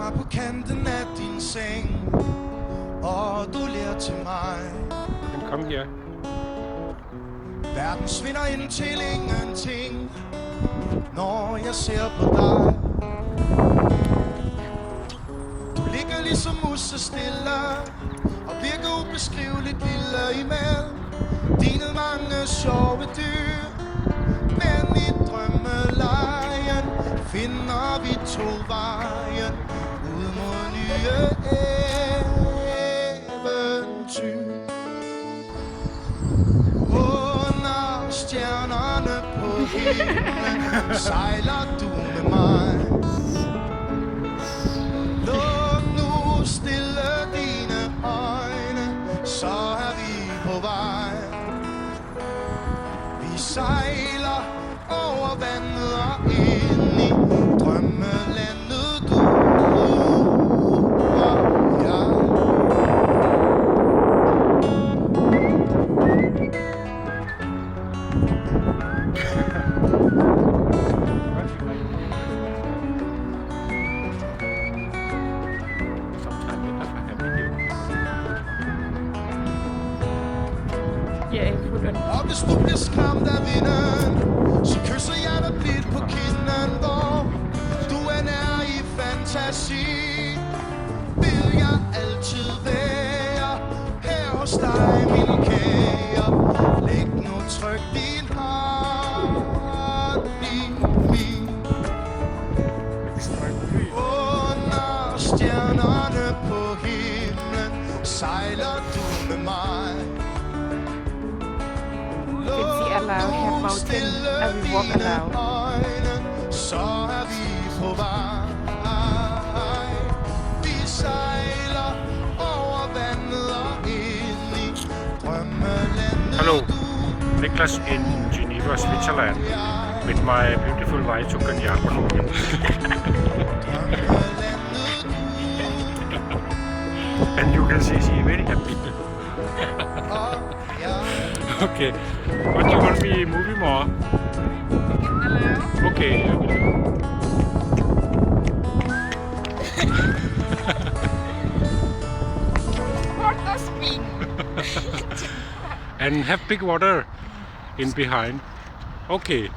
mig på kanten af din seng, og du ler til mig. Kom her. Verden svinder ind til ingenting, når jeg ser på dig. Du ligger ligesom musestille og virker ubeskriveligt lille imellem dine mange sjove dyr. Men i drømmelejen finder vi to vejen ud mod nye eventyr. Under stjernerne på himlen sejler du med mig. Luk nu stille dine øjne, så er vi på vej. Vi sejler over vandet og ind i drømmelandet, du og jeg. Og hvis du bliver skræmt af vinden, så kysser jeg dig blidt på kinden, hvor du end er i fantasi. Vil jeg altid være her hos dig, min kære. Læg nu tryk din hånd i min. Under stjernerne på himlen sejler du med mig. Allow have mountain and we walk allow. Så er vi på vej. Vi sejler over vandet og ind i drømmelandet. Hallo, Niklas in Geneva, Switzerland, with my beautiful wife Sukanya Konomi. And you can see she very happy. Okay, what you want me movie more? Okay. Water spring. And have big water in behind. Okay.